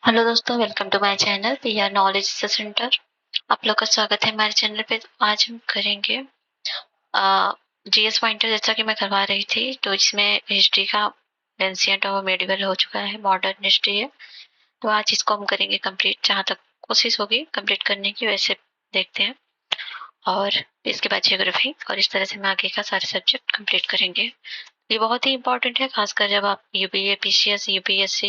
Hello दोस्तों, welcome to my channel P R knowledge centre. आप लोग का स्वागत है हमारे चैनल पे। तो आज हम करेंगे जीएस पॉइंटर, जैसा कि मैं करवा रही थी। तो इसमें हिस्ट्री का एंशिएंट और मेडिवल हो चुका है, मॉडर्न हिस्ट्री है। तो आज इसको हम करेंगे कंप्लीट, जहाँ तक कोशिश होगी कंप्लीट करने की, वैसे देखते हैं। और इसके बाद जियोग्राफी, और इस तरह से हम आगे का सारे सब्जेक्ट कंप्लीट करेंगे। ये बहुत ही इंपॉर्टेंट है, खासकर जब आप UPA PCS, UPSC,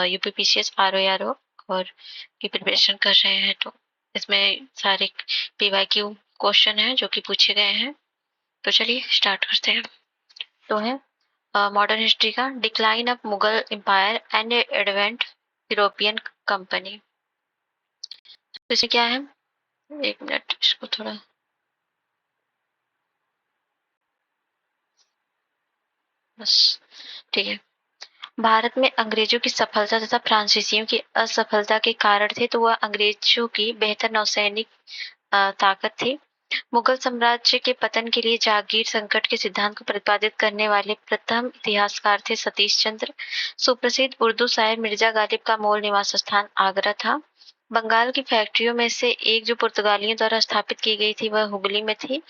UP PCS, RO और की प्रिपरेशन कर रहे हैं। तो इसमें सारे पीवाईक्यू क्वेश्चन हैं जो कि पूछे गए हैं। तो चलिए स्टार्ट करते हैं। तो है मॉडर्न हिस्ट्री का decline of Mughal empire and advent European company. तो इसमें क्या है, एक मिनट इसको थोड़ा, बस ठीक है। भारत में अंग्रेजों की सफलता तथा फ्रांसीसियों की असफलता के कारण थे, तो वह अंग्रेजों की बेहतर नौसैनिक ताकत थी। मुगल साम्राज्य के पतन के लिए जागीर संकट के सिद्धांत को प्रतिपादित करने वाले प्रथम इतिहासकार थे सतीश चंद्र। सुप्रसिद्ध उर्दू शायर मिर्जा गालिब का मूल निवास स्थान आगरा था। बंगाल की फैक्ट्रियों में से एक जो पुर्तगालियों द्वारा स्थापित की गई थी, वह हुगली में थी।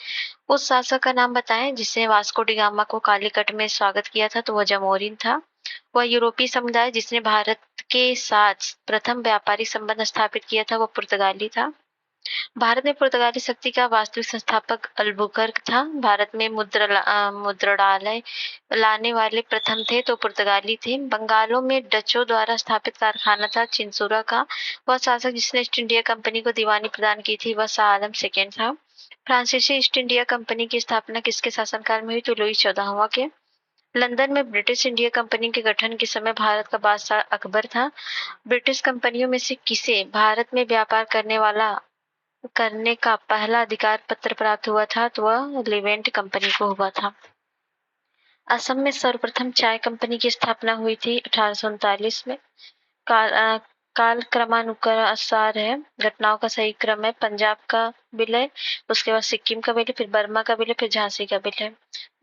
उस शासक का नाम बताएं जिसने वास्को डी गामा को कालीकट में स्वागत किया था, तो वह जमोरिन था। वह यूरोपीय समुदाय जिसने भारत के साथ प्रथम व्यापारिक संबंध स्थापित किया था, वह पुर्तगाली था। भारत में पुर्तगाली शक्ति का वास्तविक संस्थापक अल्बुकर्क था। भारत में मुद्रणालय लाने वाले प्रथम थे, तो पुर्तगाली थे। बंगालों में डचों द्वारा स्थापित कारखाना था चिंसुरा का। वह शासक जिसने ईस्ट इंडिया कंपनी को दीवानी प्रदान की थी, वह शाह आलम सेकेंड था। फ्रांसीसी ईस्ट इंडिया कंपनी की स्थापना किसके शासनकाल में हुई, तो लुई 14वां के। लंदन में ब्रिटिश इंडिया कंपनी के गठन के समय भारत का बादशाह अकबर था। ब्रिटिश कंपनियों में से किसे भारत में व्यापार करने का पहला अधिकार पत्र प्राप्त हुआ था, तो वह लिवेंट कंपनी को हुआ था। असम में सर्वप्रथम चाय कंपनी की स्थापना हुई थी 1839 में। काल क्रमानुसार है, घटनाओं का सही क्रम है। पंजाब का विलय, उसके बाद सिक्किम का विलय, फिर बर्मा का विलय, फिर झांसी का विलय।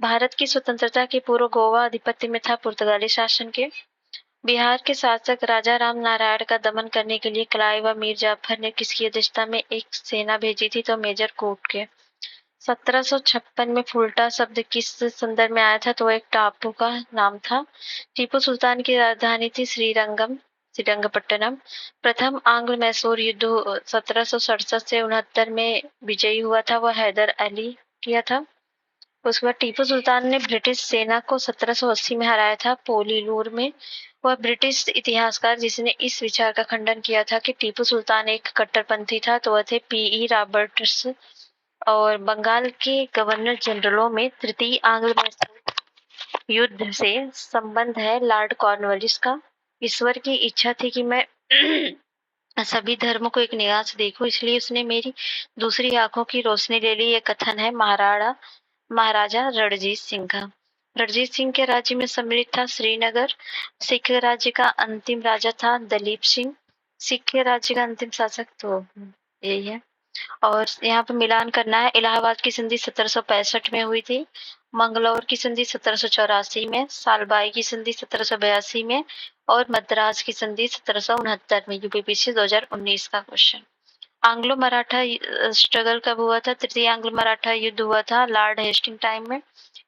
भारत की स्वतंत्रता के पूर्व गोवा आधिपत्य में था पुर्तगाली शासन के। बिहार के शासक राजा राम नारायण का दमन करने के लिए क्लाइव व मीर जाफर ने किसकी अध्यक्षता में एक सेना भेजी थी, तो मेजर कूट के। 1756 में फुल्टा शब्द किस संदर्भ में आया था, तो एक टापू का नाम था। टीपू सुल्तान की राजधानी थी श्रीरंगपट्टनम। प्रथम आंग्ल मैसूर युद्ध 1767 से 69 में विजयी हुआ था, वह हैदर अली किया था। उसके बाद टीपू सुल्तान ने ब्रिटिश सेना को 1780 में हराया था पोलीलूर में। वह ब्रिटिश इतिहासकार जिसने इस विचार का खंडन किया था कि टीपू सुल्तान एक कट्टरपंथी था, तो वह थे पीई रॉबर्ट्स। और बंगाल के गवर्नर जनरलों में तृतीय आंग्ल मैसूर युद्ध से संबंध है लॉर्ड कॉर्नवालिस का। ईश्वर की इच्छा थी कि मैं सभी धर्मों को एक निगाह से देखूं, इसलिए उसने मेरी दूसरी आंखों की रोशनी ले ली। ये कथन है महाराजा रणजीत सिंह का। रणजीत सिंह के राज्य में सम्मिलित था श्रीनगर। सिख राज्य का अंतिम राजा था दलीप सिंह। सिख के राज्य का अंतिम शासक तो यही है। और यहाँ पे मिलान करना है। इलाहाबाद की संधि 1765 में हुई थी। मंगलौर की संधि 1784 में, सालबाई की संधि 1782 में, और मद्रास की संधि 1769 में। यूपीपीसी 2019 का क्वेश्चन। आंग्लो मराठा स्ट्रगल कब हुआ था? तृतीय आंग्लो मराठा युद्ध हुआ था लॉर्ड हेस्टिंग टाइम में।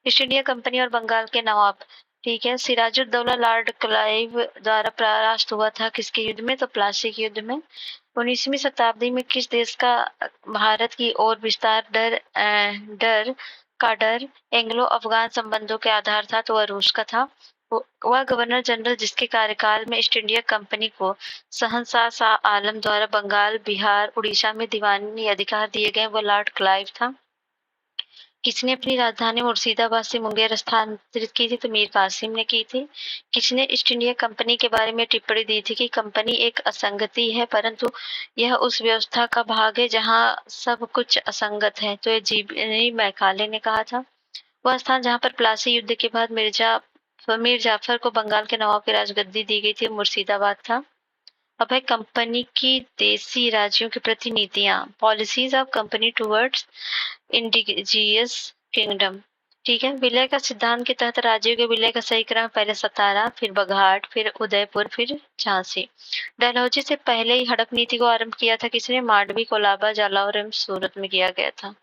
ईस्ट इंडिया कंपनी और बंगाल के नवाब, ठीक है। सिराजुद्दौला लॉर्ड क्लाइव द्वारा परास्त हुआ था किसके युद्ध में? तो प्लासी के युद्ध में। 19वीं शताब्दी में किस देश का भारत की ओर विस्तार डर एंग्लो अफगान संबंधों के आधार था, तो वह रूस का था। वह गवर्नर जनरल जिसके कार्यकाल में ईस्ट इंडिया कंपनी को शहंशाह शाह आलम द्वारा बंगाल, बिहार, उड़ीसा में दीवानी अधिकार दिए गए, वह लॉर्ड क्लाइव था। किसने अपनी राजधानी मुर्शिदाबाद से मुंगेर स्थानांतरित की थी? तो मीर कासिम ने की थी। किसने ईस्ट इंडिया कंपनी के बारे में टिप्पणी दी थी कि कंपनी एक असंगति है, परंतु यह उस व्यवस्था का भाग है जहां सब कुछ असंगत है? तो ये जीबी मैकाले ने कहा था। वह स्थान जहां पर प्लासी युद्ध के बाद मीर जाफर को बंगाल के नवाब की राजगद्दी दी गई थी, मुर्शिदाबाद था। अब है कंपनी की देशी राज्यों के प्रति नीतियां, policies of company towards indigenous kingdom. ठीक है। विलय का सिद्धांत के तहत राज्यों के विलय का सही क्रम पहले सतारा, फिर बघाट, फिर उदयपुर, फिर झांसी। डलहौजी से पहले ही हड़प नीति को आरंभ किया था किसने? मांडवी, कोलाबा, जालौर एवं सूरत में किया गया था।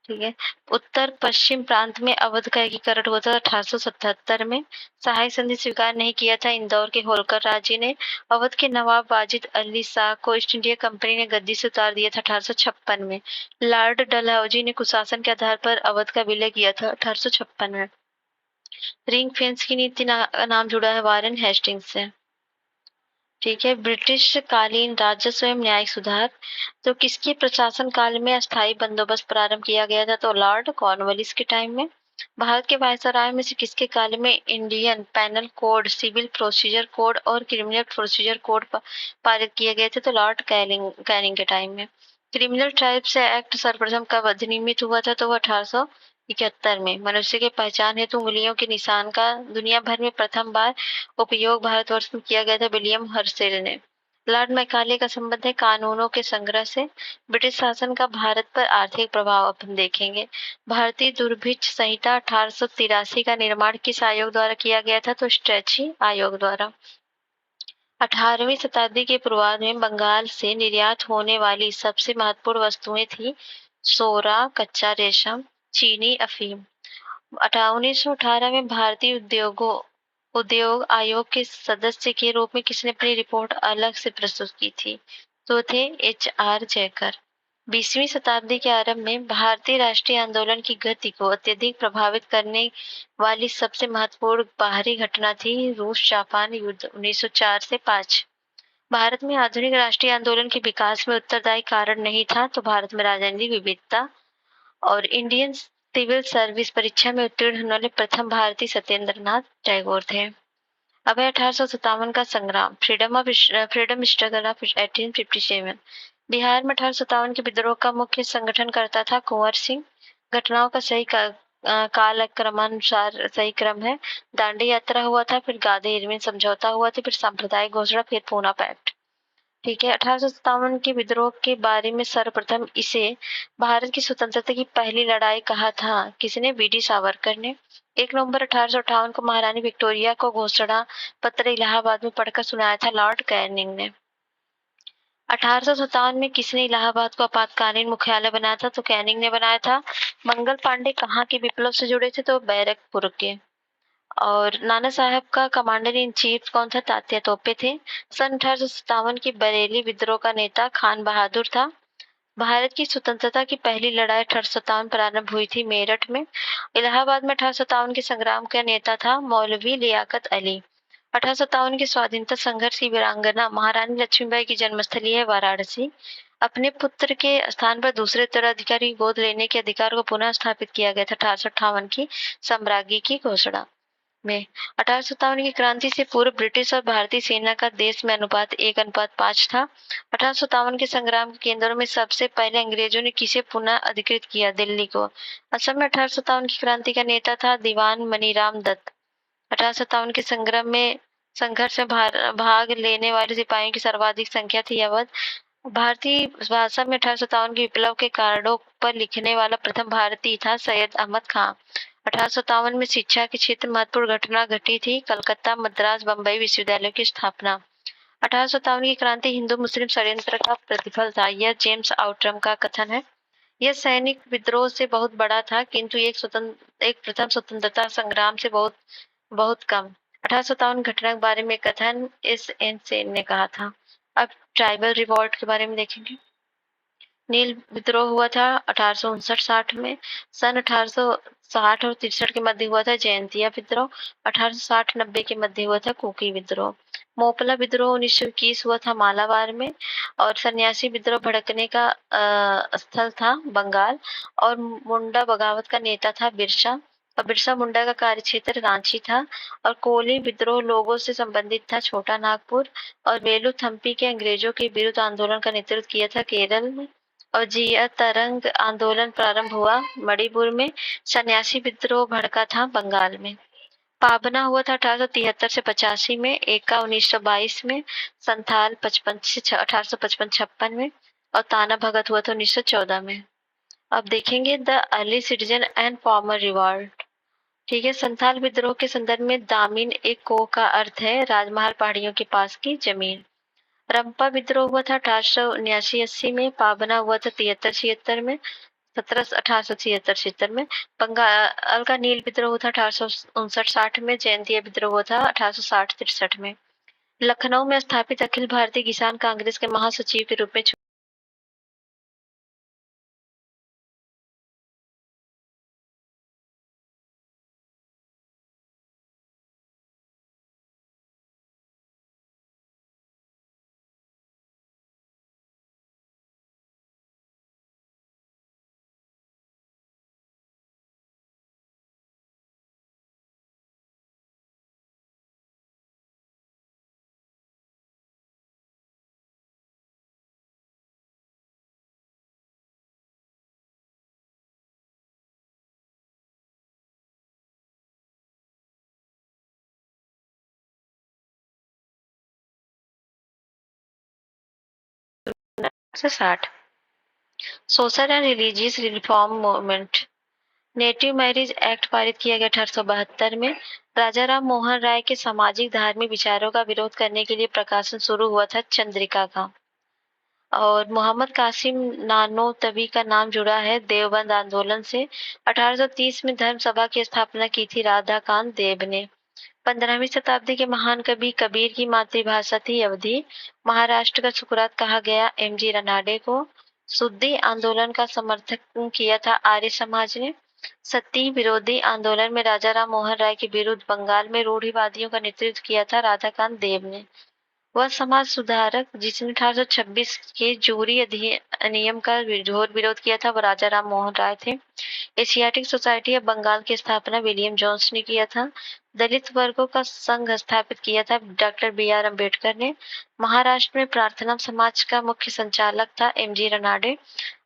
ठीक है। उत्तर पश्चिम प्रांत में अवध का एकीकरण हुआ था 1877 में। सहायक संधि स्वीकार नहीं किया था इंदौर के होलकर राजे ने। अवध के नवाब वाजिद अली शाह को ईस्ट इंडिया कंपनी ने गद्दी से उतार दिया था 1856 में। लॉर्ड डलहौजी ने कुशासन के आधार पर अवध का विलय किया था 1856 में। रिंग फेंस की नीति नाम जुड़ा है वारेन हेस्टिंग्स से। ठीक है। ब्रिटिश कालीन राजस्व एवं न्यायिक सुधार, तो किसके प्रशासन काल में अस्थायी बंदोबस्त प्रारंभ किया गया था? तो लॉर्ड कॉर्नवालिस के टाइम में। भारत के वायसराय में से किसके काल में Indian penal code, civil procedure code और क्रिमिनल प्रोसीजर कोड पारित किए गए थे? तो लॉर्ड कैनिंग के टाइम में। क्रिमिनल ट्राइब्स एक्ट सर्वप्रथम कब अधिनियमित हुआ था? तो वो 1871 में। मनुष्य के पहचान हेतु उंगलियों के निशान का दुनिया भर में प्रथम बार उपयोग भारतवर्ष में किया गया था विलियम हर्शेल ने। लॉर्ड मैकाले का संबंध है कानूनों के संग्रह से। ब्रिटिश शासन का भारत पर आर्थिक प्रभाव अपन देखेंगे। भारतीय दुर्भिक्ष संहिता 1883 का निर्माण किस आयोग द्वारा किया गया था? तो स्ट्रेची आयोग द्वारा। 18वीं शताब्दी के पूर्वार्ध में बंगाल से निर्यात होने वाली सबसे महत्वपूर्ण वस्तुएं थी सोरा, कच्चा रेशम, चीनी, अफीम। 1918 में भारतीय उद्योग आयोग के सदस्य के रूप में किसने अपनी रिपोर्ट अलग से प्रस्तुत की थी? तो थे HR जयकर। 20वीं शताब्दी के आरंभ में भारतीय राष्ट्रीय आंदोलन की गति को अत्यधिक प्रभावित करने वाली सबसे महत्वपूर्ण बाहरी घटना थी रूस जापान युद्ध 1904 से 5। भारत में आधुनिक राष्ट्रीय आंदोलन के विकास में उत्तरदायी कारण नहीं था तो भारत में राजनीतिक विविधता और इंडियन सिविल सर्विस परीक्षा में उत्तीर्ण होने वाले प्रथम भारतीय सत्येंद्र नाथ टैगोर थे। अब है 1857 का संग्राम, फ्रीडम स्ट्रगल ऑफ 1857। बिहार में 1857 के विद्रोह का मुख्य संगठन करता था कुंवर सिंह। घटनाओं का सही काल क्रमानुसार सही क्रम है। दांडी यात्रा हुआ था, फिर गांधी इरविन समझौता हुआ था, फिर सांप्रदायिक घोषणा, फिर पूना पैक्ट। ठीक है। 1857 के विद्रोह के बारे में सर्वप्रथम इसे भारत की स्वतंत्रता की पहली लड़ाई कहा था किसने? BD सावरकर ने। 1 नवंबर 1858 को महारानी विक्टोरिया को घोषणा पत्र इलाहाबाद में पढ़कर सुनाया था लॉर्ड कैनिंग ने। 1857 में किसने इलाहाबाद को आपातकालीन मुख्यालय बनाया था? तो कैनिंग ने बनाया था। मंगल पांडे कहाँ के विप्लव से जुड़े थे? तो बैरकपुर के। और नाना साहब का कमांडर इन चीफ कौन था? तात्या तोपे थे। सन 1857 की बरेली विद्रोह का नेता खान बहादुर था। भारत की स्वतंत्रता की पहली लड़ाई 1857 प्रारंभ हुई थी मेरठ में। इलाहाबाद में 1857 के संग्राम का नेता था मौलवी लियाकत अली। 1857 के स्वाधीनता संघर्ष की वीरांगना महारानी लक्ष्मीबाई की जन्मस्थली है वाराणसी। अपने पुत्र के स्थान पर दूसरे उत्तराधिकारी गोद लेने के अधिकार को पुनः स्थापित किया गया था 1858 की साम्राज्ञी की घोषणा में। 1857 की क्रांति से पूर्व ब्रिटिश और भारतीय सेना का देश में अनुपात 1:5 था। 1857 के संग्राम के केंद्रों में सबसे पहले अंग्रेजों ने किसे पुनः अधिकृत किया? दिल्ली को। असम में 1857 की क्रांति का नेता था दीवान मनीराम दत्त। 1857 के संघर्ष में भाग लेने वाले सिपाहियों की सर्वाधिक संख्या थी अवध। भारतीय भाषा में 1857 के विप्लव के कारणों पर लिखने वाला प्रथम भारतीय था सैयद अहमद खां। 1857 में शिक्षा के क्षेत्र में महत्वपूर्ण घटना घटी थी कलकत्ता मद्रास बंबई विश्वविद्यालय की स्थापना। 1857 की क्रांति हिंदू मुस्लिम षड्यंत्र का प्रतिफल था, यह जेम्स आउट्रम का कथन है। यह सैनिक विद्रोह से बहुत बड़ा था किंतु एक प्रथम स्वतंत्रता संग्राम से बहुत बहुत कम। 1857 घटना के बारे में कथन SN सेन ने कहा था। अब ट्राइबल रिवॉल्ट के बारे में देखेंगे। नील विद्रोह हुआ था 1859-60 में। सन 1860 और 63 के मध्य हुआ था जयंतिया विद्रोह। 1860-90 के मध्य हुआ था कुकी विद्रोह। मोपला विद्रोह 1921 हुआ था मालाबार में। और सन्यासी विद्रोह भड़कने का स्थल था बंगाल। और मुंडा बगावत का नेता था बिरसा। और बिरसा मुंडा का कार्यक्षेत्र रांची था। और कोली विद्रोह लोगों से संबंधित था छोटा नागपुर। और वेलु थम्पी के अंग्रेजों के विरुद्ध आंदोलन का नेतृत्व किया था केरल में। और जिया तरंग आंदोलन प्रारंभ हुआ मणिपुर में। सन्यासी विद्रोह भड़का था बंगाल में। पाबना हुआ था 1873 से 85 में। एका 1922 में। संथाल 55 से 1855-56 में। और ताना भगत हुआ था 1914 में। अब देखेंगे the early citizen and farmer revolt. ठीक है, संथाल विद्रोह के संदर्भ में दामिन एक को का अर्थ है राजमहल पहाड़ियों के पास की जमीन। रंपा विद्रोह हुआ था 1879-80 में, पाबना हुआ था 73-76 में, 1876 में, बंगाल का नील विद्रोह हुआ था 1859-60 में, जयंतिया विद्रोह हुआ था 1860-63 में। लखनऊ में स्थापित अखिल भारतीय किसान कांग्रेस के महासचिव के रूप में से 60। Social and religious reform movement. Native marriage act पारित किया गया 1872 में। राजा राम मोहन राय के सामाजिक धार्मिक विचारों का विरोध करने के लिए प्रकाशन शुरू हुआ था चंद्रिका का। और मोहम्मद कासिम नानोतवी का नाम जुड़ा है देवबंद आंदोलन से। 1830 में धर्म सभा की स्थापना की थी राधाकांत देव ने। 15वीं शताब्दी के महान कवि कबीर की मातृभाषा थी अवधी। महाराष्ट्र का सुकरात कहा गया एमजी रनाडे को। सुद्दी आंदोलन का समर्थन किया था आर्य समाज ने। सती विरोधी आंदोलन में राजा राम मोहन राय के विरुद्ध बंगाल में रूढ़िवादियों का नेतृत्व किया था राधाकांत देव ने। वह समाज सुधारक जिसने 1826 के जोरी अधिनियम का घोर विरोध किया था वह राजा राम मोहन राय थे। एशियाटिक सोसाइटी ऑफ बंगाल की स्थापना विलियम जोन्स ने किया था। दलित वर्गों का संघ स्थापित किया था डॉक्टर बी.आर. अम्बेडकर ने। महाराष्ट्र में प्रार्थना समाज का मुख्य संचालक था एमजी रनाडे।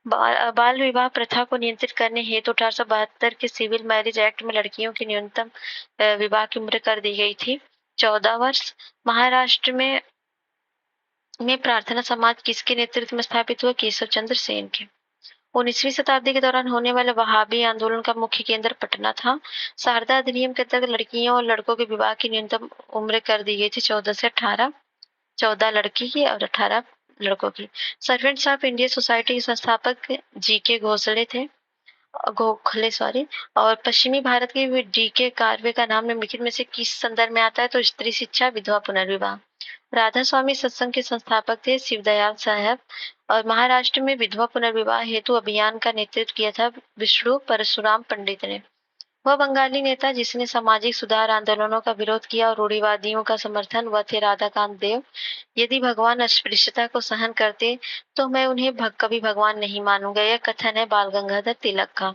बाल विवाह प्रथा को नियंत्रित करने हेतु 1872 के सिविल मैरिज एक्ट में लड़कियों की न्यूनतम विवाह की उम्र कर दी गई थी 14 वर्ष। महाराष्ट्र में प्रार्थना समाज किसके नेतृत्व में स्थापित हुआ? केशव चंद्र सेन के। 19वीं शताब्दी के दौरान होने वाले वहाबी आंदोलन का मुख्य केंद्र पटना था। शारदा अधिनियम के तहत लड़कियों और लड़कों के विवाह की न्यूनतम उम्र कर दी गई थी 14 से 18। 14 लड़की की और 18 लड़कों की। सर्वेंट्स ऑफ इंडिया सोसाइटी के संस्थापक जी.के. गोखले और पश्चिमी भारत के डी.के. कार्वे का नाम निम्नलिखित में से किस संदर्भ में आता है? तो स्त्री शिक्षा, विधवा पुनर्विवाह। राधा स्वामी सत्संग के संस्थापक थे शिवदयाल साहब। और महाराष्ट्र में विधवा पुनर्विवाह हेतु अभियान का नेतृत्व किया था विष्णु परशुराम पंडित ने। वह बंगाली नेता जिसने सामाजिक सुधार आंदोलनों का विरोध किया और रूढ़िवादियों का समर्थन वह थे राधाकांत देव। यदि भगवान अस्पृश्यता को सहन करते तो मैं उन्हें कभी भगवान नहीं मानूंगा, यह कथन है बाल गंगाधर तिलक का।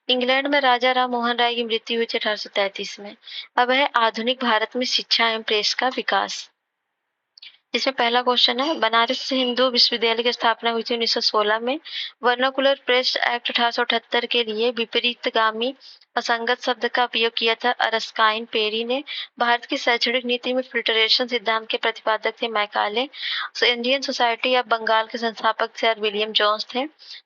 इंग्लैंड में राजा राम मोहन राय की मृत्यु हुई थी 1833 में। अब है आधुनिक भारत में शिक्षा एवं प्रेस का विकास। इसमें पहला क्वेश्चन है बनारस हिंदू विश्वविद्यालय की स्थापना हुई थी 1916 में। वर्नाकुलर प्रेस एक्ट 1878 के लिए विपरीतगामी असंगत शब्द का उपयोग किया था अरस्काइन पेरी ने। भारत की शैक्षणिक नीति में फिल्टरेशन सिद्धांत के प्रतिपादक थे Macaulay. Indian society of Bengal के संस्थापक सर विलियम जोन्स थे।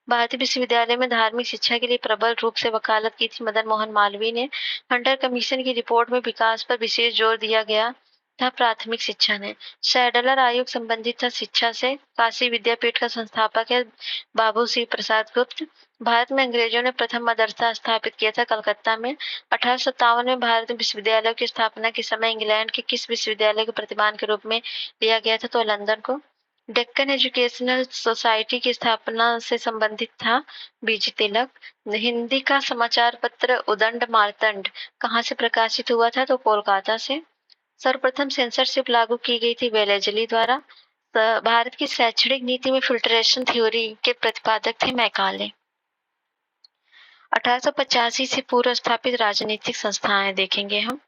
भारतीय विश्वविद्यालय में धार्मिक शिक्षा के लिए प्रबल रूप से वकालत की थी मदन मोहन मालवीय ने। हंटर कमीशन की रिपोर्ट में विकास पर विशेष जोर दिया गया था प्राथमिक शिक्षा ने। सैडलर आयोग संबंधित था शिक्षा से। काशी विद्यापीठ का संस्थापक है बाबू सिंह प्रसाद गुप्त। भारत में अंग्रेजों ने प्रथम मदरसा स्थापित किया था कलकत्ता में। 1857 में भारत विश्वविद्यालय की स्थापना के समय इंग्लैंड के किस विश्वविद्यालय को प्रतिमान के रूप में लिया गया था? तो लंदन को। डेक्कन एजुकेशनल सोसाइटी की स्थापना से संबंधित था बीजी तिलक। हिंदी का समाचार पत्र उदंड मार्तंड कहाँ से प्रकाशित हुआ था? तो कोलकाता से। सर्वप्रथम सेंसरशिप लागू की गई थी वेलेजली द्वारा। भारत की शैक्षणिक नीति में फिल्ट्रेशन थ्योरी के प्रतिपादक थे मैकाले। 1885 से पूर्व स्थापित राजनीतिक संस्थाएं देखेंगे हम।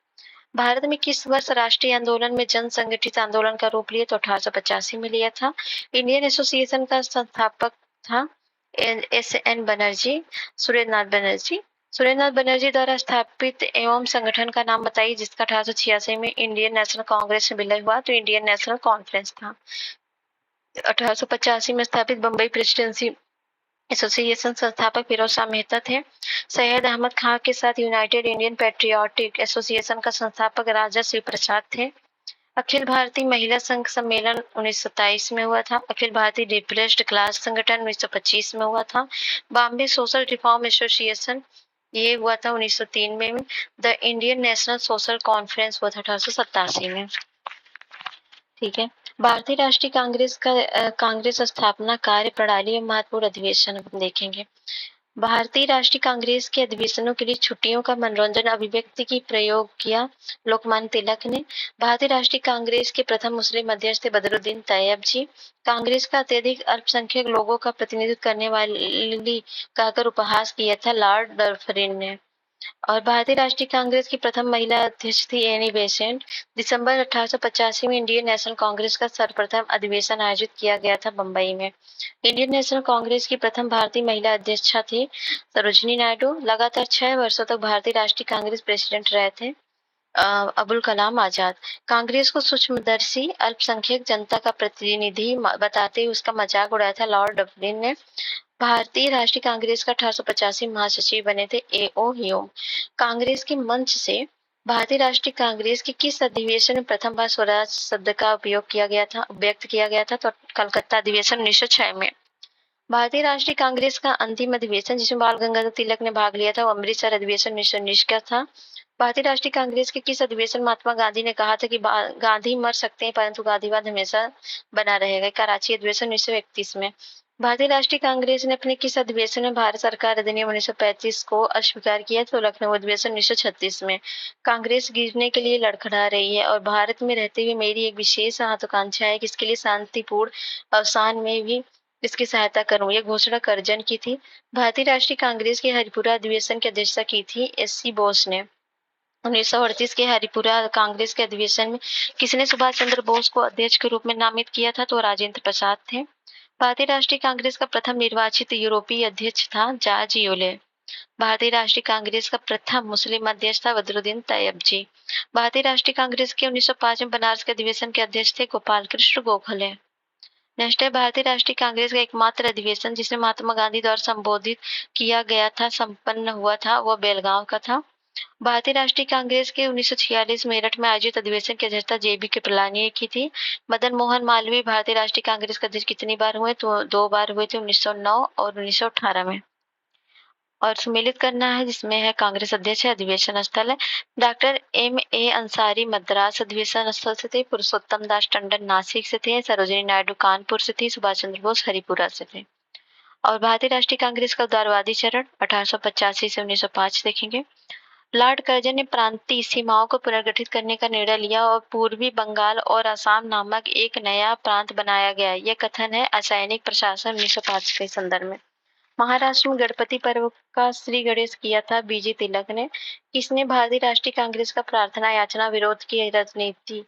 भारत में किस वर्ष राष्ट्रीय आंदोलन में जन संगठित आंदोलन का रूप लिया? तो 1885 में लिया था। इंडियन एसोसिएशन का संस्थापक था एस.एन. बनर्जी, सुरेंद्रनाथ बनर्जी। सुरेंद्रनाथ बनर्जी द्वारा स्थापित एवं संगठन का नाम बताइए जिसका 1886 में इंडियन नेशनल कांग्रेस में विलय हुआ? तो इंडियन नेशनल कॉन्फ्रेंस था। 1885 में स्थापित बम्बई प्रेसिडेंसी एसोसिएशन संस्थापक फिरोज शाह मेहता थे। सैयद अहमद खां के साथ यूनाइटेड इंडियन पैट्रियोटिक एसोसिएशन का संस्थापक राजा शिव प्रसाद थे। अखिल भारतीय महिला संघ सम्मेलन 1927 में हुआ था। अखिल भारतीय डिप्रेस्ड क्लास संगठन 1925 में हुआ था। बॉम्बे सोशल रिफॉर्म एसोसिएशन ये हुआ था 1903 में। The Indian national social conference हुआ था 1887 में। ठीक है। भारतीय राष्ट्रीय कांग्रेस का कांग्रेस स्थापना कार्य प्रणाली और महत्वपूर्ण अधिवेशन हम देखेंगे। भारतीय राष्ट्रीय कांग्रेस के अधिवेशनों के लिए छुट्टियों का मनोरंजन अभिव्यक्ति की प्रयोग किया लोकमान्य तिलक ने। भारतीय राष्ट्रीय कांग्रेस के प्रथम मुस्लिम अध्यक्ष थे बदरुद्दीन तैयब जी। कांग्रेस का अत्यधिक अल्पसंख्यक लोगों का प्रतिनिधित्व करने वाली कहकर उपहास किया था लॉर्ड डफरिन ने। और भारतीय राष्ट्रीय कांग्रेस की प्रथम महिला अध्यक्ष थी एनी बेसेंट। दिसंबर 1885 में इंडियन नेशनल कांग्रेस का सर्वप्रथम अधिवेशन आयोजित किया गया था बंबई में। इंडियन नेशनल कांग्रेस की प्रथम भारतीय महिला अध्यक्षा थी सरोजिनी नायडू। लगातार 6 वर्षों तक भारतीय राष्ट्रीय कांग्रेस प्रेसिडेंट रहे थे अबुल कलाम आजाद। कांग्रेस को सूक्ष्मदर्शी अल्पसंख्यक जनता का प्रतिनिधि बताते हुए उसका मजाक उड़ाया था लॉर्ड डफरिन ने। भारतीय राष्ट्रीय कांग्रेस का 1885 महासचिव बने थे ए.ओ. ह्यूम। कांग्रेस के मंच से भारतीय राष्ट्रीय कांग्रेस के किस अधिवेशन में प्रथम बार स्वराज शब्द का उपयोग किया गया था व्यक्त किया गया था? तो कलकत्ता अधिवेशन 1906 में। भारतीय राष्ट्रीय कांग्रेस का अंतिम अधिवेशन जिसमें बाल गंगाधर तिलक ने भाग लिया था वो अमृतसर अधिवेशन 1919 का था। भारतीय राष्ट्रीय कांग्रेस के किस अधिवेशन महात्मा गांधी ने कहा था कि गांधी मर सकते हैं परंतु गांधीवाद हमेशा बना रहेगा? कराची अधिवेशन 1931 में। भारतीय राष्ट्रीय कांग्रेस ने अपने किस अधिवेशन में भारत सरकार अधिनियम 1935 को अस्वीकार किया? तो लखनऊ अधिवेशन 1936 में। कांग्रेस गिरने के लिए लड़खड़ा रही है और भारत में रहते हुए मेरी एक विशेष महत्वाकांक्षा है कि इसके लिए शांतिपूर्ण अवसान में भी इसकी सहायता करूं, यह घोषणा करजन की थी। भारतीय राष्ट्रीय कांग्रेस के हरिपुरा अधिवेशन की अध्यक्षता की थी एस.सी. बोस ने। 1938 के हरिपुरा कांग्रेस के अधिवेशन में किसने सुभाष चंद्र बोस को अध्यक्ष के रूप में नामित किया था? तो राजेंद्र प्रसाद थे। भारतीय राष्ट्रीय कांग्रेस का प्रथम निर्वाचित यूरोपीय अध्यक्ष था जॉर्ज यूले। भारतीय राष्ट्रीय कांग्रेस का प्रथम मुस्लिम अध्यक्ष था बदरुद्दीन तैयब जी। भारतीय राष्ट्रीय कांग्रेस के 1905 में बनारस के अधिवेशन के अध्यक्ष थे गोपाल कृष्ण गोखले। नेक्स्ट है भारतीय राष्ट्रीय कांग्रेस का एकमात्र अधिवेशन जिसमें महात्मा गांधी द्वारा संबोधित किया गया था संपन्न हुआ था वह बेलगांव का था। भारतीय राष्ट्रीय कांग्रेस के 1946 मेरठ में आयोजित अधिवेशन की अध्यक्षता जेबी कृपलानी ने की थी। मदन मोहन मालवीय भारतीय राष्ट्रीय कांग्रेस के अध्यक्ष कितनी बार हुए? तो 2 बार हुए थे 1909 और 1918 में। और सम्मिलित करना है जिसमें है कांग्रेस अध्यक्ष है अधिवेशन स्थल है डॉक्टर एम.ए. अंसारी मद्रास अधिवेशन स्थल से थे। पुरुषोत्तम दास टंडन नासिक से थे। सरोजिनी नायडू कानपुर से थी। सुभाष चंद्र बोस हरिपुरा से थे। और भारतीय राष्ट्रीय कांग्रेस का उदारवादी चरण 1885 से 1905 देखेंगे। लॉर्ड कर्जन ने प्रांतीय सीमाओं को पुनर्गठित करने का निर्णय लिया और पूर्वी बंगाल और असम नामक एक नया प्रांत बनाया गया। यह कथन है असैनिक प्रशासन 1905 के संदर्भ में। महाराष्ट्र में गणपति पर्व का श्री गणेश किया था बीजी तिलक ने। किसने भारतीय राष्ट्रीय कांग्रेस का प्रार्थना याचना विरोध की राजनीति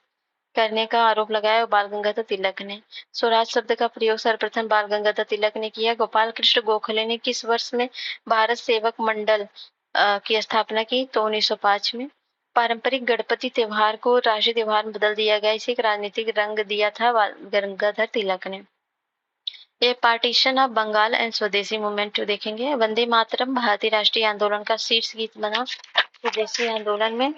करने का आरोप लगाया? बाल गंगाधर तिलक ने। स्वराज शब्द का प्रयोग सर्वप्रथम बाल गंगाधर तिलक ने किया। गोपाल कृष्ण गोखले ने किस वर्ष में भारत सेवक मंडल की स्थापना की? तो 1905 में। पारंपरिक गणपति त्योहार को राष्ट्रीय त्योहार में बदल दिया गया। इसे एक राजनीतिक रंग दिया था गंगाधर तिलक ने। ये पार्टीशन ऑफ बंगाल एंड स्वदेशी मूवमेंट देखेंगे। वंदे मातरम भारतीय राष्ट्रीय आंदोलन का शीर्ष गीत बना स्वदेशी आंदोलन में।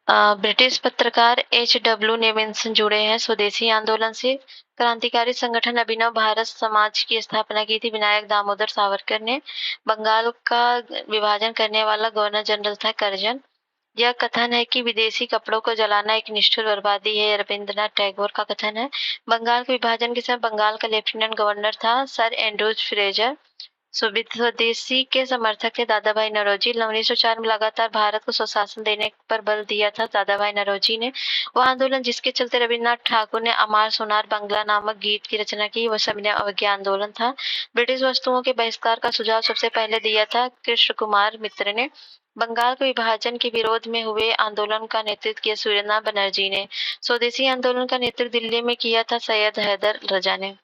ब्रिटिश पत्रकार H.W. नेविन्सन जुड़े हैं स्वदेशी आंदोलन से। क्रांतिकारी संगठन अभिनव भारत समाज की स्थापना की थी विनायक दामोदर सावरकर ने। बंगाल का विभाजन करने वाला गवर्नर जनरल था करजन। यह कथन है कि विदेशी कपड़ों को जलाना एक निष्ठुर बर्बादी है, रविंद्रनाथ टैगोर का कथन है। बंगाल के विभाजन के समय बंगाल का लेफ्टिनेंट गवर्नर था सर एंड्रूज फ्रेजर। स्वदेशी के समर्थक थे दादा भाई नौरोजी। 1904 में लगातार भारत को स्वशासन देने पर बल दिया था दादा भाई नौरोजी ने। वह आंदोलन जिसके चलते रविन्द्रनाथ ठाकुर ने अमार सोनार बंगला नामक गीत की रचना की वह सविनय अवज्ञा आंदोलन था। ब्रिटिश वस्तुओं के बहिष्कार का सुझाव सबसे पहले दिया था कृष्ण कुमार मित्र ने। बंगाल के विभाजन के विरोध में हुए आंदोलन का नेतृत्व किया सूर्यनाथ बनर्जी ने। स्वदेशी आंदोलन का नेतृत्व दिल्ली में किया था सैयद हैदर रजा ने।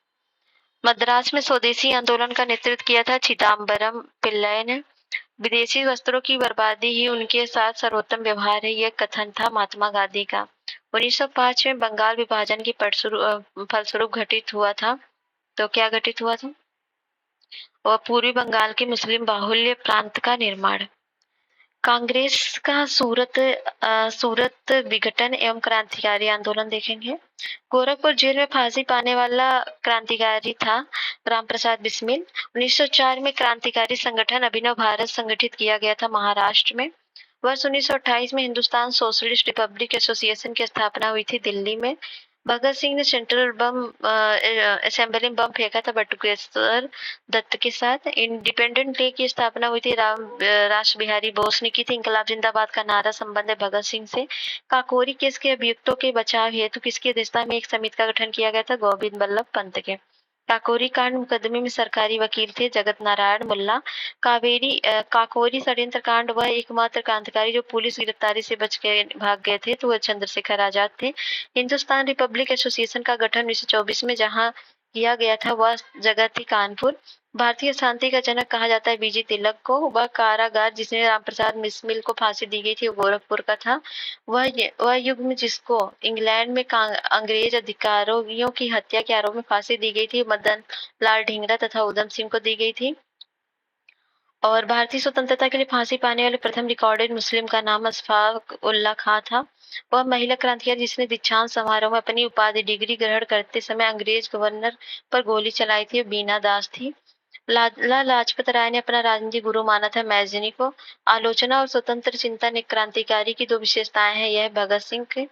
मद्रास में स्वदेशी आंदोलन का नेतृत्व किया था चिदम्बरम पिल्लई ने। विदेशी वस्त्रों की बर्बादी ही उनके साथ सर्वोत्तम व्यवहार है, यह कथन था महात्मा गांधी का। 1905 में बंगाल विभाजन की फलस्वरूप घटित हुआ था। तो क्या घटित हुआ था? और पूर्वी बंगाल के मुस्लिम बाहुल्य प्रांत का निर्माण। कांग्रेस का सूरत विघटन एवं क्रांतिकारी आंदोलन देखेंगे। गोरखपुर जेल में फांसी पाने वाला क्रांतिकारी था राम प्रसाद बिस्मिल। 1904 में क्रांतिकारी संगठन अभिनव भारत संगठित किया गया था महाराष्ट्र में। वर्ष 1928 में हिंदुस्तान सोशलिस्ट रिपब्लिक एसोसिएशन की स्थापना हुई थी दिल्ली में। भगत सिंह ने सेंट्रल बम असेंबली में बम फेंका था बटुकेश्वर दत्त के साथ। इंडिपेंडेंट डे की स्थापना हुई थी राष्ट्र बिहारी बोस ने की थी। इंकलाब जिंदाबाद का नारा संबंध है भगत सिंह से। काकोरी केस के अभियुक्तों के बचाव हेतु किसकी अध्यक्षता में एक समिति का गठन किया गया था? गोविंद बल्लभ पंत के। काकोरी कांड मुकदमे में सरकारी वकील थे जगत नारायण मुल्ला। काकोरी षड्यंत्र कांड वह एकमात्र क्रांतिकारी जो पुलिस गिरफ्तारी से बच के भाग गए थे, तो वह चंद्रशेखर आजाद थे। हिंदुस्तान रिपब्लिक एसोसिएशन का गठन 1924 में जहां किया गया था वह जगह थी कानपुर। भारतीय शांति का जनक कहा जाता है बीजी तिलक को। वह कारागार जिसमें रामप्रसाद बिस्मिल को फांसी दी गई थी वो गोरखपुर का था। वह युग में जिसको इंग्लैंड में अंग्रेज अधिकारियों की हत्या के आरोप में फांसी दी गई थी मदन लाल ढींगरा तथा उधम सिंह को दी गई थी। और भारतीय स्वतंत्रता के लिए फांसी पाने वाले प्रथम रिकॉर्डेड मुस्लिम का नाम अशफाक उल्ला खां था। वह महिला क्रांतिकारी जिसने दीक्षांत समारोह में अपनी उपाधि डिग्री ग्रहण करते समय अंग्रेज गवर्नर पर गोली चलाई थी, बीना दास थी। लाला लाजपत राय ने अपना राजनीतिक गुरु माना था मैगजीनी को। आलोचना और स्वतंत्र चिंतन एक क्रांतिकारी की दो विशेषताएं हैं, यह भगत सिंह के।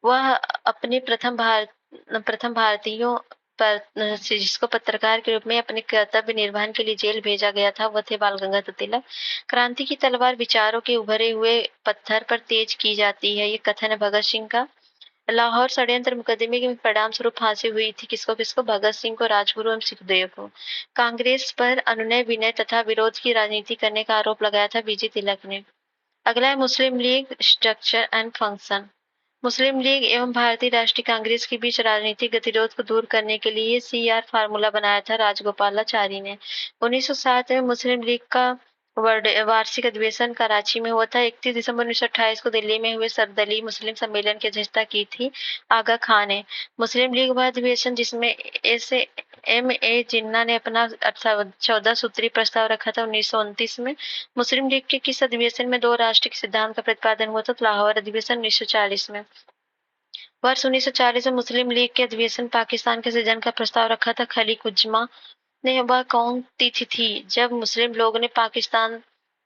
वह अपने प्रथम भारतीयों पर जिसको पत्रकार के रूप में अपने कर्तव्य निर्वहन के लिए जेल भेजा गया था वह थे बाल गंगाधर तिलक। क्रांति की तलवार विचारों के उभरे हुए पत्थर पर तेज की जाती है, ये कथन है भगत सिंह का। लाहौर षड्यंत्र मुकदमे के परिणाम स्वरूप फांसी हुई थी किसको किसको? भगत सिंह को, राजगुरु एवं सुखदेव को। कांग्रेस पर अनुनय विनय तथा विरोध की राजनीति करने का आरोप लगाया था बीजी तिलक ने। अगला है Muslim League structure and function. Muslim League एवं भारतीय राष्ट्रीय कांग्रेस के बीच राजनीतिक गतिरोध को दूर करने के लिए CR फार्मूला बनाया था राजगोपालाचारी ने। 1907 में मुस्लिम लीग का वार्षिक अधिवेशन कराची में हुआ था। 31 दिसंबर 1928 को दिल्ली में हुए सर्वदलीय मुस्लिम सम्मेलन की अध्यक्षता की थी आगा खान ने। मुस्लिम लीग वह अधिवेशन जिसमें MA जिन्ना ने अपना 14 सूत्री प्रस्ताव रखा था 1929 में। मुस्लिम लीग के किस अधिवेशन में दो राष्ट्र के सिद्धांत का प्रतिपादन हुआ था? लाहौर अधिवेशन 1940 में। वर्ष 1940 में मुस्लिम लीग के अधिवेशन पाकिस्तान के सृजन का प्रस्ताव रखा था खलीक उज्जमा ने। वह कौन तिथि थी जब मुस्लिम लोगों ने पाकिस्तान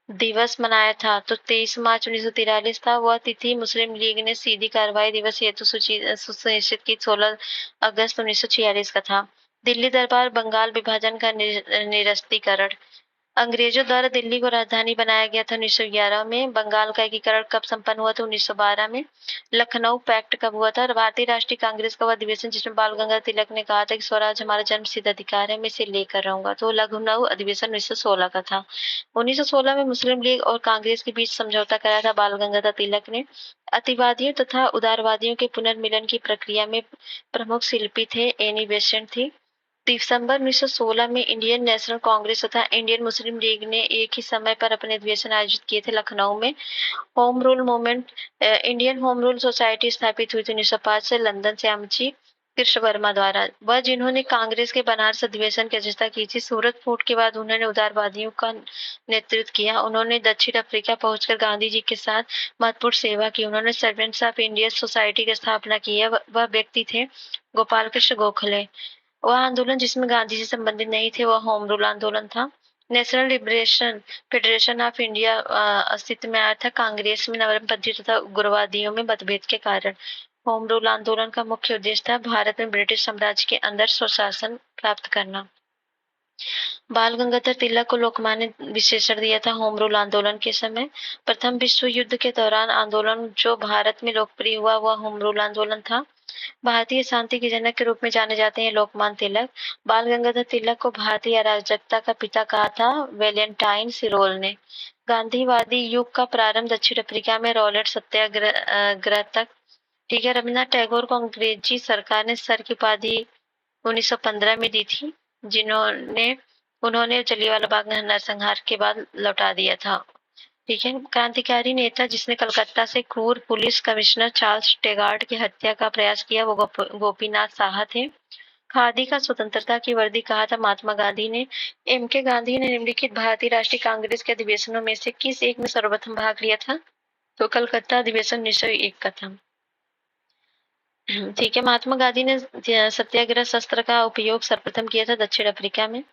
दिवस मनाया था? तो 23 मार्च 1943 था। वह तिथि मुस्लिम लीग ने सीधी कार्रवाई दिवस हेतु सुनिश्चित की 16 अगस्त 1946 का था। दिल्ली दरबार बंगाल विभाजन का निरस्तीकरण। अंग्रेजों द्वारा दिल्ली को राजधानी बनाया गया था 1911 में। बंगाल का एकीकरण कब संपन्न हुआ था? 1912 में। लखनऊ पैक्ट कब हुआ था? भारतीय राष्ट्रीय कांग्रेस का वह अधिवेशन जिसमें बाल गंगाधर तिलक ने कहा था कि स्वराज हमारा जन्म सिद्ध अधिकार है, मैं इसे लेकर रहूंगा, तो लखनऊ अधिवेशन 1916 का था। 1916 में मुस्लिम लीग और कांग्रेस के बीच समझौता कराया था बाल गंगाधर तिलक ने। अतिवादियों तथा उदारवादियों के पुनर्मिलन की प्रक्रिया में प्रमुख शिल्पी थे एनी बेसेंट थी। दिसंबर 1916 में इंडियन नेशनल कांग्रेस तथा इंडियन मुस्लिम लीग ने एक ही समय पर अपने अधिवेशन आयोजित किए थे लखनऊ में। Home rule movement. Indian home rule society स्थापित हुई थी 1905 से लंदन से श्यामजी कृष्ण वर्मा द्वारा। वह जिन्होंने कांग्रेस के बनारस अधिवेशन की अध्यक्षता की थी। सूरत फूट के बाद उन्होंने उदारवादियों का नेतृत्व किया। उन्होंने दक्षिण अफ्रीका पहुंचकर गांधी जी के साथ महत्वपूर्ण सेवा की। उन्होंने सर्वेंट्स ऑफ इंडिया सोसाइटी की स्थापना की है। वह व्यक्ति थे गोपाल कृष्ण गोखले। वह आंदोलन जिसमें गांधी जी संबंधित नहीं थे वह होम रूल आंदोलन था। National liberation federation of India अस्तित्व में आया था कांग्रेस में नवमपंथी तथा उग्रवादियों में मतभेद के कारण। होम रूल आंदोलन का मुख्य उद्देश्य था भारत में ब्रिटिश साम्राज्य के अंदर स्वशासन प्राप्त करना। बाल गंगाधर तिलक को लोकमान्य विशेषण दिया था होम रूल आंदोलन के समय। प्रथम विश्व युद्ध के दौरान आंदोलन जो भारत में लोकप्रिय हुआ वह होम रूल आंदोलन था। भारतीय शांति के जनक के रूप में जाने जाते हैं लोकमान्य तिलक। बाल गंगाधर तिलक को भारतीय अराजकता का पिता कहा था वैलेंटाइन सिरोल ने। गांधीवादी युग का प्रारंभ दक्षिण अफ्रीका में रॉलेट सत्याग्रह तक। ठीक है। रविन्द्रनाथ टैगोर को अंग्रेजी सरकार ने सर की उपाधि 1915 में दी थी, जिन्होंने उन्होंने जलियांवाला बाग नरसंहार के बाद लौटा दिया था। ठीक है। क्रांतिकारी नेता जिसने कलकत्ता से क्रूर पुलिस कमिश्नर चार्ल्स टेगार्ड की हत्या का प्रयास किया वो गोपीनाथ साहा थे। खादी का स्वतंत्रता की वर्दी कहा था महात्मा गांधी ने। एम के गांधी ने निम्नलिखित भारतीय राष्ट्रीय कांग्रेस के अधिवेशनों में से किस एक में सर्वप्रथम भाग लिया था? तो कलकत्ता अधिवेशन 1901 का था। ठीक है। महात्मा गांधी ने सत्याग्रह शस्त्र का उपयोग सर्वप्रथम किया था दक्षिण अफ्रीका में।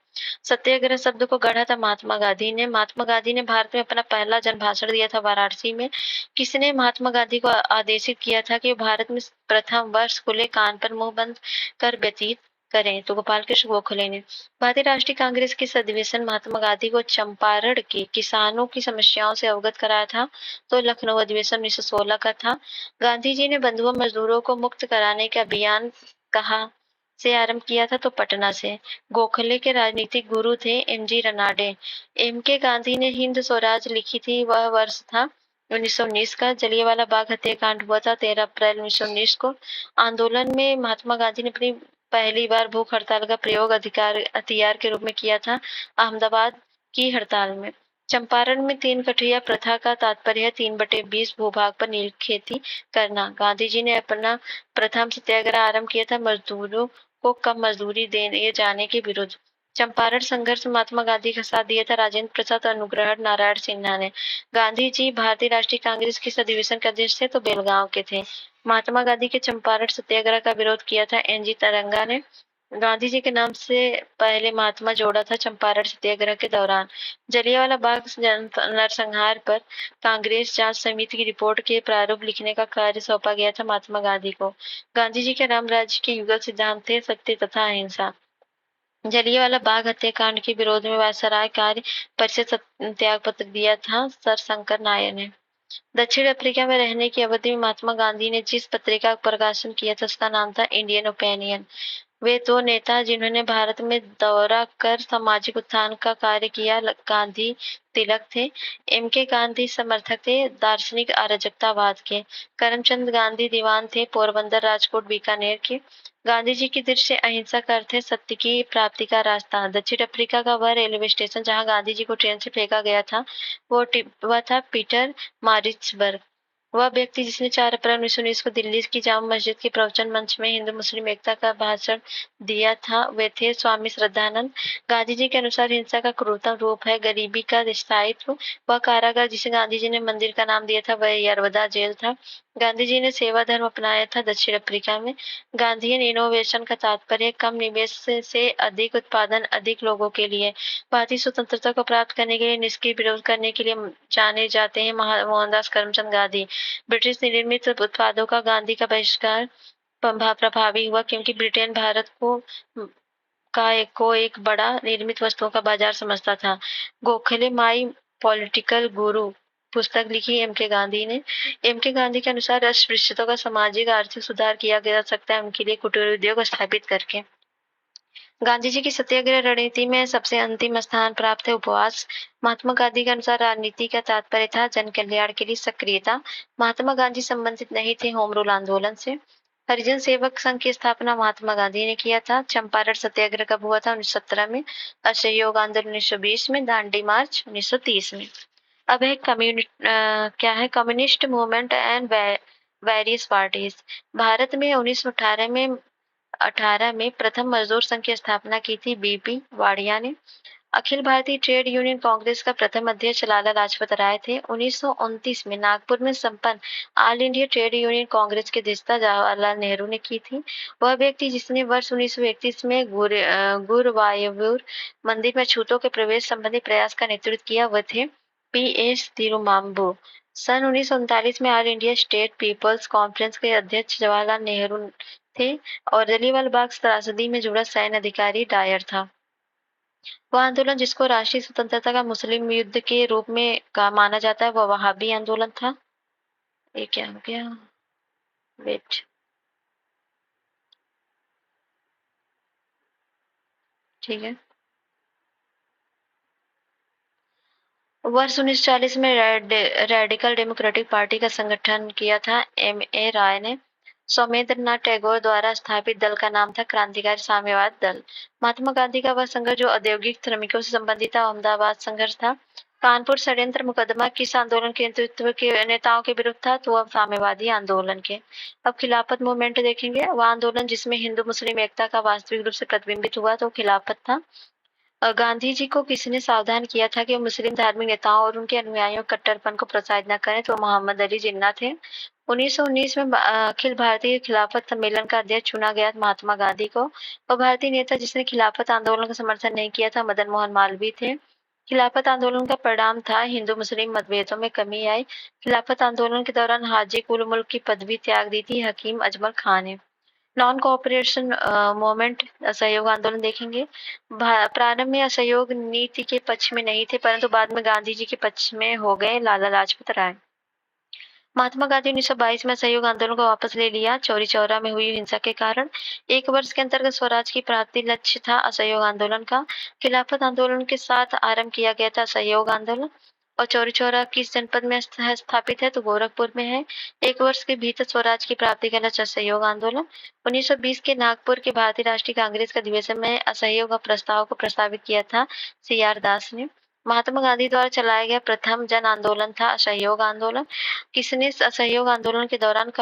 सत्याग्रह शब्द को गढ़ा था महात्मा गांधी ने। महात्मा गांधी ने भारत में अपना पहला जन भाषण दिया था वाराणसी में। किसने महात्मा गांधी को आदेशित किया था कि भारत में प्रथम वर्ष खुले कान पर मुंह बंद कर व्यतीत करें? तो गोपाल कृष्ण गोखले ने। भारतीय राष्ट्रीय कांग्रेस के अधिवेशन महात्मा गांधी को चंपारण के किसानों की समस्याओं से अवगत कराया था? तो लखनऊ अधिवेशन 1916 का था। गांधी जी ने बंधुआ मजदूरों को मुक्त कराने का अभियान कहाँ से आरंभ किया था? तो पटना से। गोखले के राजनीतिक गुरु थे एम जी रनाडे। एम के गांधी ने हिंद स्वराज लिखी थी, वह वर्ष था 1919 का। जलियांवाला बाग हत्याकांड हुआ था 13 अप्रैल 1919 को। आंदोलन में महात्मा गांधी ने अपनी पहली बार भूख हड़ताल का प्रयोग हथियार के रूप में किया था अहमदाबाद की हड़ताल में। चंपारण में 3 कठिया प्रथा का तात्पर्य है 3/20 भूभाग पर नील खेती करना। गांधी जी ने अपना प्रथम सत्याग्रह आरंभ किया था मजदूरों को कम मजदूरी दिए जाने के विरुद्ध। चंपारण संघर्ष में महात्मा गांधी का साथ दिया था राजेंद्र प्रसाद और अनुग्रह नारायण सिन्हा ने। गांधी जी भारतीय राष्ट्रीय कांग्रेस किस अधिवेशन के अध्यक्ष थे? तो बेलगांव के थे। महात्मा गांधी के चंपारण सत्याग्रह का विरोध किया था एन जी तरंगा ने। गांधी जी के नाम से पहले महात्मा जोड़ा था चंपारण सत्याग्रह के दौरान। जलियांवाला बाग नरसंहार पर कांग्रेस जांच समिति की रिपोर्ट के प्रारूप लिखने का कार्य सौंपा गया था महात्मा गांधी को। गांधी जी के राम राज्य के युगल सिद्धांत थे सत्य तथा अहिंसा। जलियांवाला बाग हत्याकांड के विरोध में वायसराय कार्य परिषद त्याग पत्र दिया था सर शंकर नायर ने। दक्षिण अफ्रीका में रहने की अवधि में महात्मा गांधी ने जिस पत्रिका का प्रकाशन किया था उसका नाम था इंडियन ओपिनियन। वे 2 नेता जिन्होंने भारत में दौरा कर सामाजिक उत्थान का कार्य किया गांधी तिलक थे। एम के गांधी समर्थक थे दार्शनिक अराजकतावाद के। करमचंद गांधी दीवान थे पोरबंदर राजकोट बीकानेर के। गांधी जी की दृष्टि से अहिंसा का अर्थ है सत्य की प्राप्ति का रास्ता। दक्षिण अफ्रीका का वह रेलवे स्टेशन जहां गांधी जी को ट्रेन से फेंका गया था वह था पीटर मारिट्सबर्ग। वह व्यक्ति जिसने 4 अप्रैल 1919 को दिल्ली की जामा मस्जिद के प्रवचन मंच में हिंदू मुस्लिम एकता का भाषण दिया था वे थे स्वामी श्रद्धानंद। गांधी जी के अनुसार हिंसा का क्रूरतम रूप है गरीबी का स्थायित्व। वह कारागार जिसे गांधी जी ने मंदिर का नाम दिया था वह यरवदा जेल था। गांधी जी ने सेवा धर्म अपनाया था दक्षिण अफ्रीका में। गांधीयन इनोवेशन का तात्पर्य कम निवेश से अधिक उत्पादन अधिक लोगों के लिए। भारतीय स्वतंत्रता को प्राप्त करने के लिए निष्क्रिय विरोध करने के लिए जाने जाते हैं मोहनदास करमचंद गांधी। ब्रिटिश निर्मित उत्पादों का गांधी का बहिष्कार प्रभावी हुआ क्योंकि ब्रिटेन भारत को एक बड़ा निर्मित वस्तुओं का बाजार समझता था। गोखले माई पॉलिटिकल गुरु पुस्तक लिखी एम के गांधी ने। एम के गांधी के अनुसार अस्पृश्यता का सामाजिक आर्थिक सुधार किया जा सकता है उनके लिए कुटीर उद्योग स्थापित करके। गांधी जी की सत्याग्रह रणनीति में सबसे अंतिम स्थान प्राप्त है उपवास। महात्मा गांधी के अनुसार राजनीति का तात्पर्य था जन कल्याण के लिए सक्रियता। महात्मा गांधी संबंधित नहीं थे होम रूल आंदोलन से। हरिजन सेवक संघ की स्थापना महात्मा गांधी ने किया था। चंपारण सत्याग्रह कब हुआ था? 1917 में। असहयोग आंदोलन 1920 में। दांडी मार्च 1930 में। अब है क्या है communist movement and various parties. Bharat में 1918 में प्रथम मजदूर संघ की स्थापना की थी बीपी वाडिया ने। अखिल भारतीय ट्रेड यूनियन कांग्रेस का प्रथम अध्यक्ष लाला लाजपत राय थे। 1929 में नागपुर में संपन्न all India trade union Congress की अध्यक्षता जवाहरलाल नेहरू ने की थी। वह व्यक्ति जिसने वर्ष 1931 में गुरुवायूर मंदिर में छूतों के प्रवेश संबंधी प्रयास का नेतृत्व किया वह थे पी एस तिरुमाम्बू। सन 1939 में All India States Peoples Conference के अध्यक्ष जवाहरलाल नेहरू थे और जलियांवाला बाग त्रासदी में जुड़ा सैन्य अधिकारी डायर था। वह आंदोलन जिसको राष्ट्रीय स्वतंत्रता का मुस्लिम युद्ध के रूप में का माना जाता है वह वहाबी आंदोलन था। ये क्या हो गया? वेट, ठीक है। वर्ष 1940 में रेडिकल डेमोक्रेटिक पार्टी का संगठन किया था एम ए राय ने। सौमित्रनाथ टैगोर द्वारा स्थापित दल का नाम था क्रांतिकारी साम्यवाद दल। महात्मा गांधी का वह संघर्ष जो औद्योगिक श्रमिकों से संबंधित था, अहमदाबाद संघर्ष था। कानपुर षड्यंत्र मुकदमा किस आंदोलन के नेतृत्व के नेताओं के विरुद्ध था, तो वह साम्यवादी आंदोलन के। अब खिलाफत मूवमेंट देखेंगे, वह आंदोलन जिसमें हिंदू मुस्लिम एकता का वास्तविक रूप से प्रतिबिंबित हुआ, तो खिलाफत था। गांधी जी को किसने सावधान किया था कि वो मुस्लिम धार्मिक नेताओं और उनके अनुयायियों के कट्टरपन को प्रोत्साहित न करें, तो मोहम्मद अली जिन्ना थे। 1919 में अखिल भारतीय खिलाफत सम्मेलन का अध्यक्ष चुना गया महात्मा गांधी को। और भारतीय नेता जिसने खिलाफत आंदोलन का समर्थन नहीं किया था, मदन मोहन मालवीय थे। खिलाफत आंदोलन का परिणाम था हिंदू मुस्लिम मतभेदों में कमी आई। खिलाफत आंदोलन के दौरान हाजी कुल मुल्क की पदवी त्याग दी थी हकीम अजमल खान ने। नॉन कोऑपरेशन मूवमेंट असहयोग आंदोलन देखेंगे। प्रारंभ में असहयोग नीति के पक्ष में नहीं थे, परंतु बाद में गांधी जी के पक्ष में हो गए। लाला लाजपत राय। महात्मा गांधी 1922 में असहयोग आंदोलन को वापस ले लिया, चौरी चौरा में हुई हिंसा के कारण। एक वर्ष के अंतर्गत स्वराज की प्राप्ति लक्ष्य था असहयोग आंदोलन का। खिलाफत आंदोलन के साथ आरंभ किया गया था असहयोग आंदोलन। और चौरी चौरा किस जनपद में स्थापित है, तो गोरखपुर में है। एक वर्ष के भीतर स्वराज की प्राप्ति का लक्ष्य असहयोग आंदोलन। 1920 के नागपुर के भारतीय राष्ट्रीय कांग्रेस का अधिवेशन में असहयोग प्रस्ताव को प्रस्तावित किया था CR दास ने। महात्मा गांधी द्वारा चलाया गया प्रथम जन आंदोलन था असहयोग आंदोलन। किसने असहयोग आंदोलन के दौरान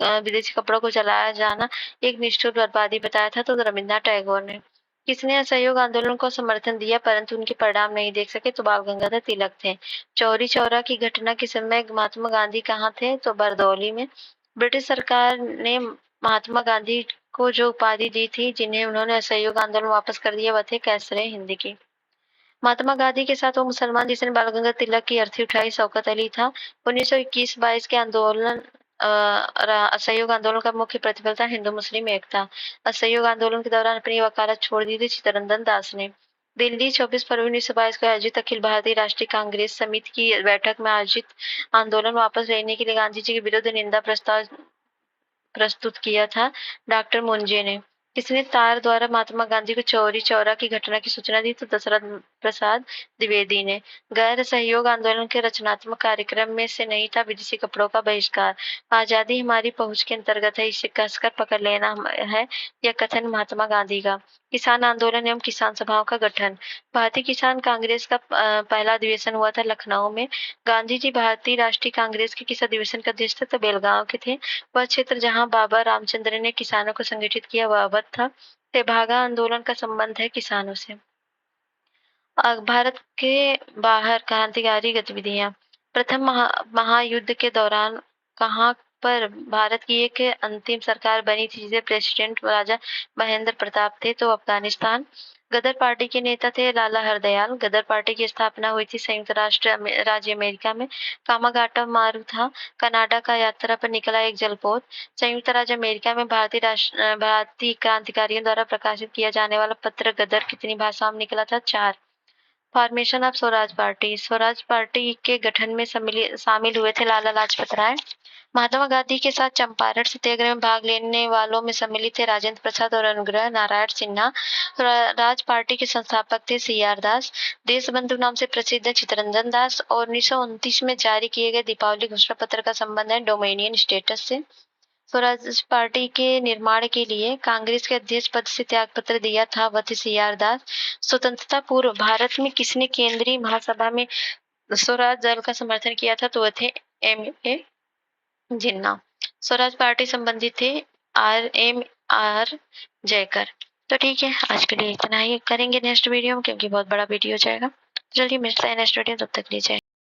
विदेशी कपड़ों को जलाया जाना एक निष्ठुर बर्बादी बताया था, तो रविन्द्रनाथ टैगोर ने। किसने असहयोग आंदोलन को समर्थन दिया परंतु उनके परिणाम नहीं देख सके, तो बाल गंगाधर तिलक थे। चौरी चौरा की घटना के समय महात्मा गांधी कहाँ थे, तो बरदौली में। ब्रिटिश सरकार ने महात्मा गांधी को जो उपाधि दी थी, जिन्हें उन्होंने असहयोग आंदोलन वापस कर दिया, वह थे कैसरे हिंद की। महात्मा गांधी के साथ वो मुसलमान जिसने बाल गंगाधर तिलक की अर्थी उठाई शौकत अली था। 1921-22 के आंदोलन असहयोग आंदोलन का मुख्य प्रतिफल था हिंदू मुस्लिम एकता। असहयोग आंदोलन के दौरान अपनी वकालत छोड़ दी थी चित्तरंजन दास ने। दिल्ली 24 फरवरी 1922 को आयोजित अखिल भारतीय राष्ट्रीय कांग्रेस समिति की बैठक में आयोजित आंदोलन वापस लेने के लिए गांधी जी के विरुद्ध निंदा प्रस्ताव प्रस्तुत किया था डॉक्टर मुंजे ने। किसने तार द्वारा महात्मा गांधी को चौरी चौरा की घटना की सूचना दी, तो दशरथ प्रसाद द्विवेदी ने। गैर सहयोग आंदोलन के रचनात्मक कार्यक्रम में से नहीं था विदेशी कपड़ों का बहिष्कार। आजादी हमारी पहुंच के अंतर्गत है, इसे कसकर पकड़ लेना है, यह कथन महात्मा गांधी का। किसान आंदोलन एवं किसान सभाओं का गठन। भारतीय किसान कांग्रेस का पहला अधिवेशन हुआ था लखनऊ में। गांधी जी भारतीय राष्ट्रीय कांग्रेस के किस अधिवेशन का अध्यक्ष थे, तो बेलगांव के थे। वह क्षेत्र जहां बाबा रामचंद्र ने किसानों को संगठित किया वह अवध था। तेभागा आंदोलन का संबंध है किसानों से। भारत के बाहर क्रांतिकारी गतिविधियां। प्रथम महायुद्ध के दौरान कहां पर भारत की एक अंतिम सरकार बनी थी, जिसे प्रेसिडेंट राजा महेंद्र प्रताप थे, तो अफगानिस्तान। गदर पार्टी के नेता थे लाला हरदयाल। गदर पार्टी की स्थापना हुई थी संयुक्त राष्ट्र राज्य अमेरिका में। कामागाटा मारू था कनाडा का यात्रा पर निकला एक जलपोत। संयुक्त राज्य अमेरिका में भारतीय क्रांतिकारियों द्वारा प्रकाशित किया जाने वाला पत्र गदर कितनी भाषाओं में निकला था, 4। Formation of Swaraj party. Swaraj party के गठन में शामिल हुए थे लाला लाजपत राय। महात्मा गांधी के साथ चंपारण सत्याग्रह में भाग लेने वालों में सम्मिलित थे राजेंद्र प्रसाद और अनुग्रह नारायण सिन्हा। राज पार्टी के संस्थापक थे CR दास। देशबंधु नाम से प्रसिद्ध चित्तरंजन दास। और 1929 में जारी किए गए दीपावली घोषणा पत्र का संबंध है डोमिनियन स्टेटस से। स्वराज पार्टी के निर्माण के लिए कांग्रेस के अध्यक्ष पद से त्याग पत्र दिया था, वह थे CR दास। स्वतंत्रता पूर्व भारत में किसने केंद्रीय महासभा में स्वराज दल का समर्थन किया था, तो वह थे MA जिन्ना। स्वराज पार्टी संबंधित थे RMR जयकर। तो ठीक है, आज के लिए इतना ही करेंगे नेक्स्ट वीडियो में, क्योंकि बहुत बड़ा वीडियो हो जाएगा। जल्दी मिलते हैं नेक्स्ट वीडियो, तब तक लीजिए।